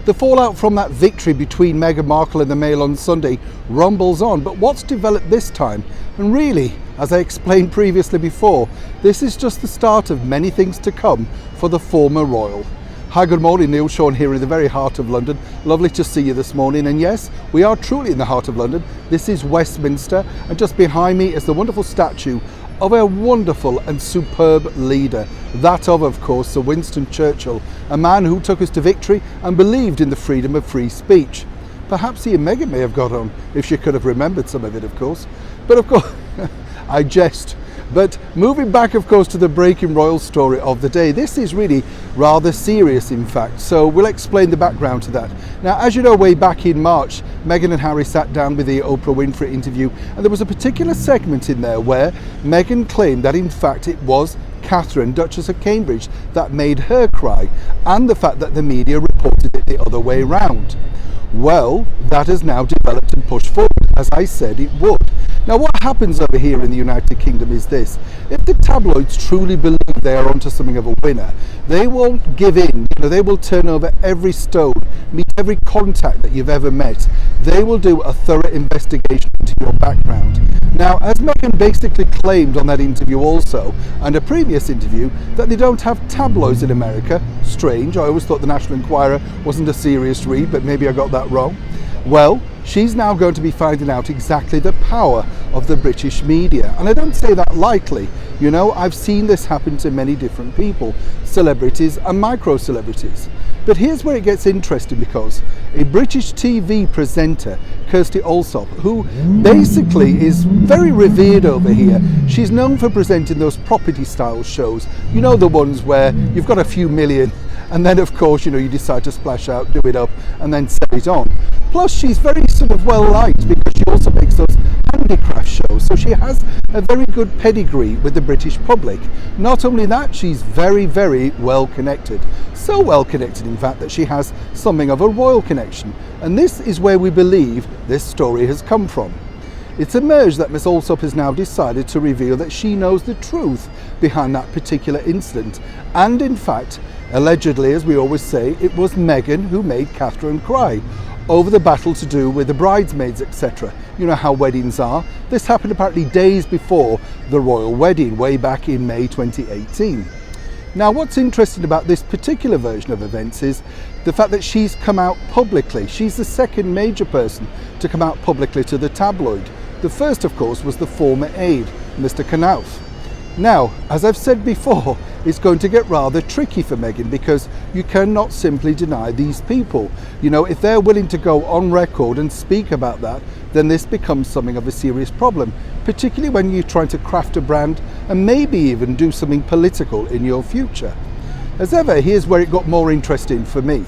The fallout from that victory between Meghan Markle and the Mail on Sunday rumbles on, but what's developed this time? And really, as I explained previously before, this is just the start of many things to come for the former royal. Hi, good morning, Neil Sean here in the very heart of London. Lovely to see you this morning, and yes, we are truly in the heart of London. This is Westminster, and just behind me is the wonderful statue of a wonderful and superb leader, that of course, Sir Winston Churchill, a man who took us to victory and believed in the freedom of free speech. Perhaps he and Meghan may have got on, if she could have remembered some of it, of course. But of course, I jest. But moving back, of course, to the breaking royal story of the day, this is really rather serious, in fact, so we'll explain the background to that. Now, as you know, way back in March, Meghan and Harry sat down with the Oprah Winfrey interview, and there was a particular segment in there where Meghan claimed that, in fact, it was Catherine, Duchess of Cambridge, that made her cry, and the fact that the media reported it the other way round. Well, that has now developed and pushed forward, as I said it would. Now, what happens over here in the United Kingdom is this: if the tabloids truly believe they are onto something of a winner, they won't give in. They will turn over every stone, meet every contact that you've ever met. They will do a thorough investigation into your background. Now, as Meghan basically claimed on that interview also, and a previous interview, that they don't have tabloids in America. Strange, I always thought the National Enquirer wasn't a serious read, but maybe I got that wrong. Well, she's now going to be finding out exactly the power of the British media. And I don't say that lightly. I've seen this happen to many different people, celebrities and micro-celebrities. But here's where it gets interesting, because a British TV presenter, Kirsty Allsopp, who basically is very revered over here, she's known for presenting those property-style shows. The ones where you've got a few million, and then of course, you decide to splash out, do it up, and then sell it on. Plus, she's very sort of well liked because she also makes those handicraft shows, so she has a very good pedigree with the British public. Not only that, she's very, very well connected. So well connected, in fact, that she has something of a royal connection. And this is where we believe this story has come from. It's emerged that Miss Allsopp has now decided to reveal that she knows the truth behind that particular incident. And in fact, allegedly, as we always say, it was Meghan who made Catherine cry over the battle to do with the bridesmaids, etc. You know how weddings are. This happened apparently days before the royal wedding, way back in May 2018. Now, what's interesting about this particular version of events is the fact that she's come out publicly. She's the second major person to come out publicly to the tabloid. The first, of course, was the former aide, Mr. Knauf. Now, as I've said before, it's going to get rather tricky for Meghan, because you cannot simply deny these people. If they're willing to go on record and speak about that, then this becomes something of a serious problem, particularly when you're trying to craft a brand and maybe even do something political in your future. As ever, here's where it got more interesting for me.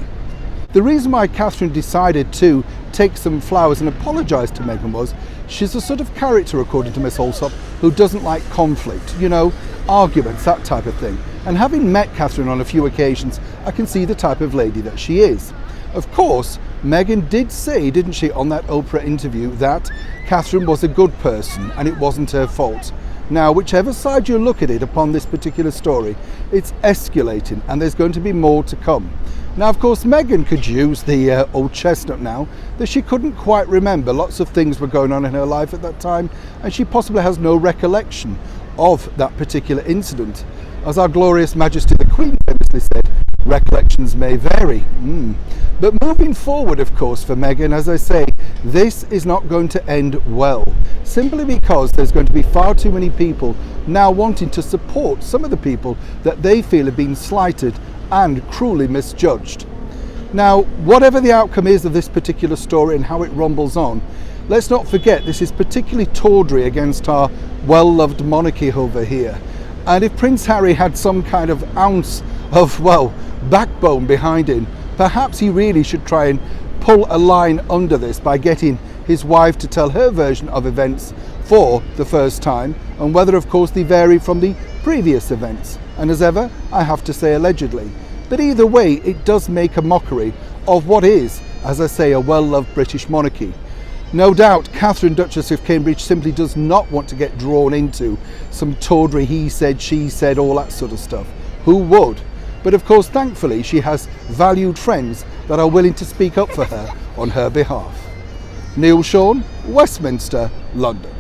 The reason why Catherine decided to take some flowers and apologise to Meghan was she's a sort of character, according to Miss Allsopp, who doesn't like conflict, arguments, that type of thing. And having met Catherine on a few occasions, I can see the type of lady that she is. Of course, Meghan did say, didn't she, on that Oprah interview, that Catherine was a good person and it wasn't her fault. Now, whichever side you look at it upon this particular story, it's escalating and there's going to be more to come. Now, of course, Meghan could use the old chestnut now that she couldn't quite remember. Lots of things were going on in her life at that time, and she possibly has no recollection of that particular incident. As our glorious Majesty the Queen famously said, recollections may vary. But moving forward, of course, for Meghan, as I say, this is not going to end well, simply because there's going to be far too many people now wanting to support some of the people that they feel have been slighted and cruelly misjudged. Now, whatever the outcome is of this particular story and how it rumbles on, let's not forget this is particularly tawdry against our well-loved monarchy over here. And if Prince Harry had some kind of ounce of, backbone behind him, perhaps he really should try and pull a line under this by getting his wife to tell her version of events for the first time, and whether, of course, they vary from the previous events. And as ever, I have to say allegedly. But either way, it does make a mockery of what is, as I say, a well-loved British monarchy. No doubt Catherine, Duchess of Cambridge, simply does not want to get drawn into some tawdry he said, she said, all that sort of stuff. Who would? But of course, thankfully, she has valued friends that are willing to speak up for her on her behalf. Neil Sean, Westminster, London.